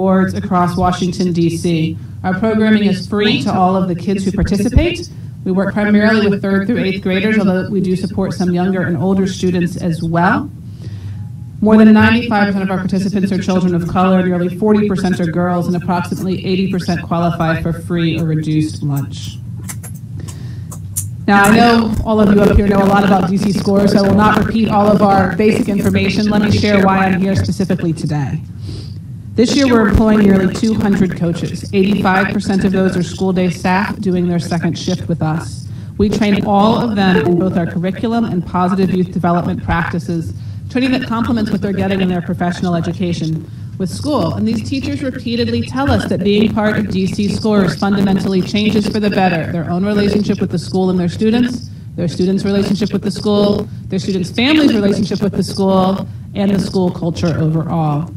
boards across Washington, D.C. Our programming is free to all of the kids who participate. We work primarily with 3rd through 8th graders, although we do support some younger and older students as well. More than 95% of our participants are children of color, nearly 40% are girls, and approximately 80% qualify for free or reduced lunch. Now, I know all of you up here know a lot about DC scores, so I will not repeat all of our basic information. Let me share why I'm here specifically today. This year, we're employing nearly 200 coaches. 85% of those are school day staff doing their second shift with us. We train all of them in both our curriculum and positive youth development practices, training that complements what they're getting in their professional education with school. And these teachers repeatedly tell us that being part of DC Scores fundamentally changes for the better their own relationship with the school and their students' relationship with the school, their students' families' relationship with the school, and the school culture overall.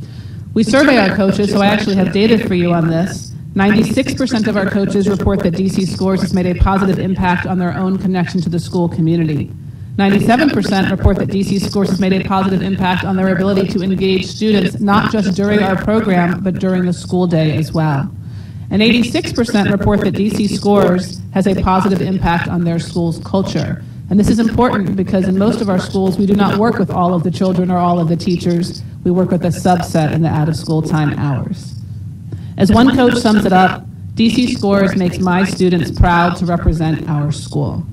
We survey our coaches, so I actually have data for you on this. 96% of our coaches report that DC Scores has made a positive impact on their own connection to the school community. 97% report that DC Scores has made a positive impact on their ability to engage students, not just during our program, but during the school day as well. And 86% report that DC Scores has a positive impact on their school's culture. And this is important because in most of our schools, we do not work with all of the children or all of the teachers. We work with a subset in the out-of-school time hours. As one coach sums it up, DC Scores makes my students proud to represent our school.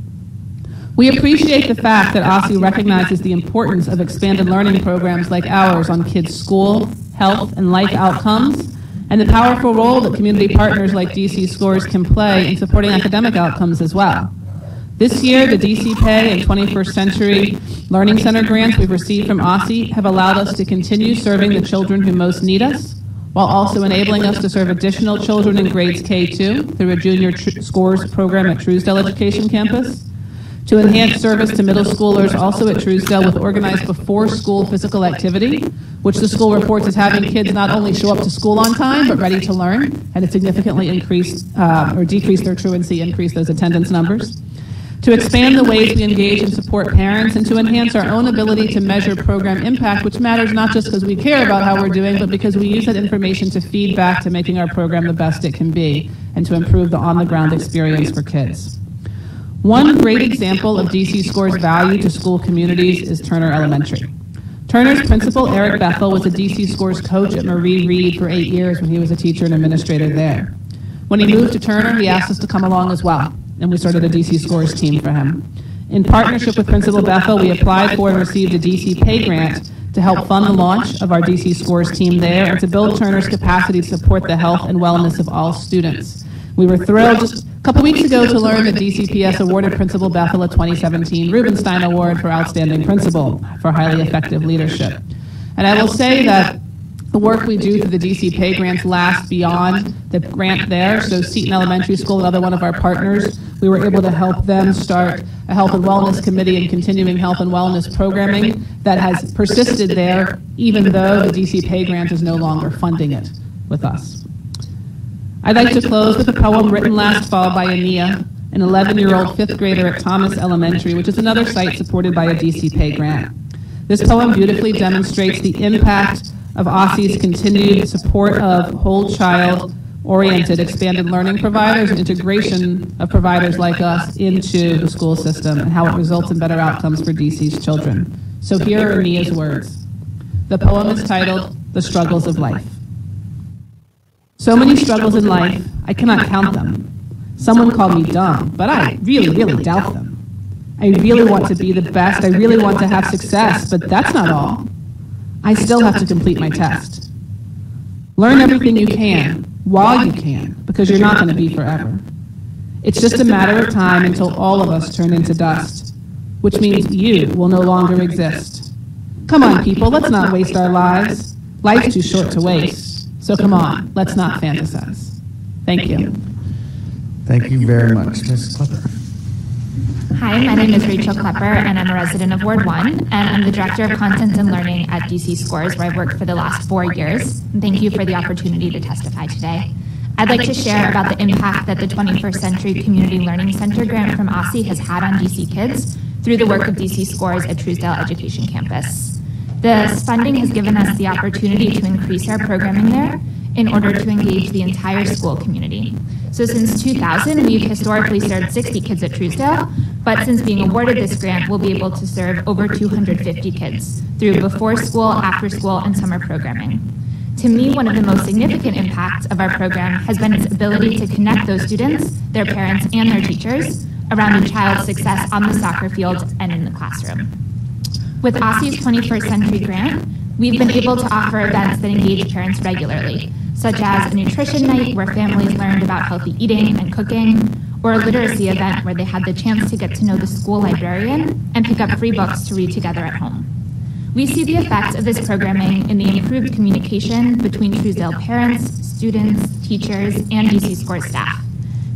We appreciate the fact that OSSE recognizes the importance of expanded learning programs like ours on kids' school, health, and life outcomes, and the powerful role that community partners like DC Scores can play in supporting academic outcomes as well. This year, the DC Pay and 21st Century Learning Center grants we've received from OSSE have allowed us to continue serving the children who most need us, while also enabling us to serve additional children in grades K-2 through a Junior Scores program at Truesdale Education Campus, to enhance service to middle schoolers also at Truesdale with organized before-school physical activity, which the school reports is having kids not only show up to school on time, but ready to learn, and it significantly increased or decreased their truancy, increased those attendance numbers. To expand the ways we engage and support parents, and to enhance our own ability to measure program impact, which matters not just because we care about how we're doing, but because we use that information to feed back to making our program the best it can be, and to improve the on-the-ground experience for kids. One great example of DC Scores' value to school communities is Turner Elementary. Turner's principal, Eric Bethel, was a DC Scores coach at Marie Reed for 8 years when he was a teacher and administrator there. When he moved to Turner, he asked us to come along as well, and we started a DC Scores team for him. In partnership with Principal Bethel, we applied for and received a DC Pay grant to help fund the launch of our DC Scores team there and to build Turner's capacity to support the health and wellness of all students. We were thrilled just a couple weeks ago to learn that DCPS awarded Principal Bethel a 2017 Rubinstein Award for Outstanding Principal for highly effective leadership. And I will say that the work we do through the DC Pay grants lasts beyond the grant there. So Seton Elementary School, another one of our partners, we were able to help them start a health and wellness committee and continuing health and wellness programming that has persisted there, even though the DC Pay grant is no longer funding it with us. I'd like to close with a poem written last fall by Ania, an 11-year-old fifth grader at Thomas Elementary, which is another site supported by a DC Pay grant. This poem beautifully demonstrates the impact of OSSE's continued support of whole child-oriented expanded learning providers and integration of providers like us into the school system and how it results in better outcomes for DC's children. So here are Nia's words. The poem is titled, The Struggles of Life. So many struggles in life, I cannot count them. Someone called me dumb, but I really doubt them. I really want to be the best, I really want to have success, but that's not all. I still have to complete my test. Learn everything you can, while you can, because you're not going to be forever. It's just a matter of time until all of us turn into dust, which means you will no longer exist. Come on, people, let's not waste our lives. Life's too short to waste. So come on, let's not fantasize. Thank you. Thank you very much. Ms. Klepper. Hi, my name is Rachel Klepper, and I'm a resident of Ward 1, and I'm the Director of Content and Learning at DC Scores, where I've worked for the last 4 years. And thank you for the opportunity to testify today. I'd like to share about the impact that the 21st Century Community Learning Center grant from OSSE has had on DC kids through the work of DC Scores at Truesdale Education Campus. This funding has given us the opportunity to increase our programming there in order to engage the entire school community. So since 2000, we've historically served 60 kids at Truesdale, but since being awarded this grant, we'll be able to serve over 250 kids through before school, after school, and summer programming. To me, one of the most significant impacts of our program has been its ability to connect those students, their parents, and their teachers around a child's success on the soccer field and in the classroom. With OSSE's 21st Century Grant, we've been able to offer events that engage parents regularly, such as a nutrition night where families learned about healthy eating and cooking, or a literacy event where they had the chance to get to know the school librarian and pick up free books to read together at home. We see the effects of this programming in the improved communication between Truesdale parents, students, teachers, and DC Scores staff.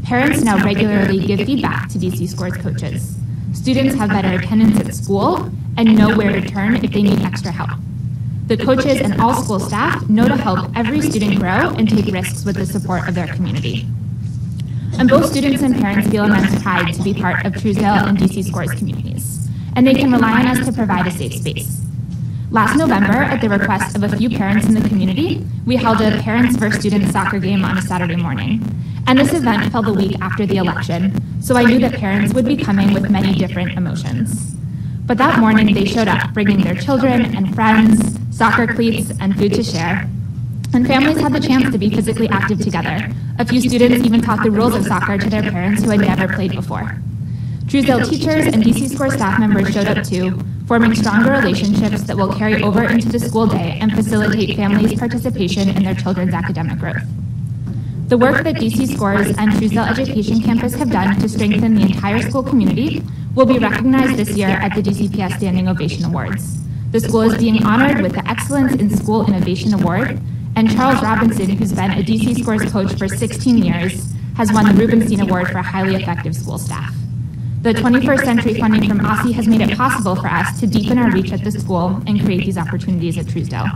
Parents now regularly give feedback to DC Scores coaches. Students have better attendance at school and know where to turn if they need extra help. The coaches and all school staff know to help every student grow and take risks with the support of their community. And both students and parents feel immense pride to be part of Truesdale and DC Scores communities, and they can rely on us to provide a safe space. Last November, at the request of a few parents in the community, we held a Parents vs. Students soccer game on a Saturday morning. And this event fell the week after the election, so I knew that parents would be coming with many different emotions. But that morning, they showed up, bringing their children and friends, soccer cleats, and food to share. And families had the chance to be physically active together. A few students even taught the rules of soccer to their parents who had never played before. Truesdale teachers and DC Scores staff members showed up too, forming stronger relationships that will carry over into the school day and facilitate families' participation in their children's academic growth. The work that DC Scores and Truesdale Education Campus have done to strengthen the entire school community will be recognized this year at the DCPS Standing Ovation Awards. The school is being honored with the Excellence in School Innovation Award, and Charles Robinson, who's been a DC Scores coach for 16 years, has won the Rubin Award for highly effective school staff. The 21st Century funding from OSSE has made it possible for us to deepen our reach at the school and create these opportunities at Truesdale.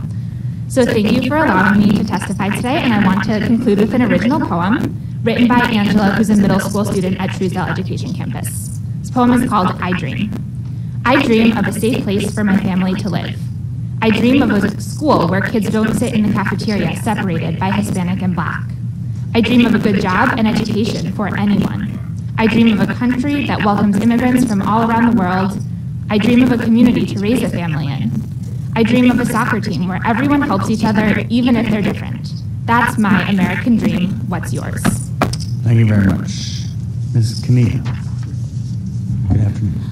So thank you for allowing me to testify today, and I want to conclude with an original poem written by Angela, who's a middle school student at Truesdale Education Campus. This poem is called I Dream. I dream of a safe place for my family to live. I dream of a school where kids don't sit in the cafeteria separated by Hispanic and Black. I dream of a good job and education for anyone. I dream of a country that welcomes immigrants from all around the world. I dream of a community to raise a family in. I dream of a soccer team where everyone helps each other, even if they're different. That's my American dream. What's yours? Thank you very much. Ms. Kania. Good afternoon.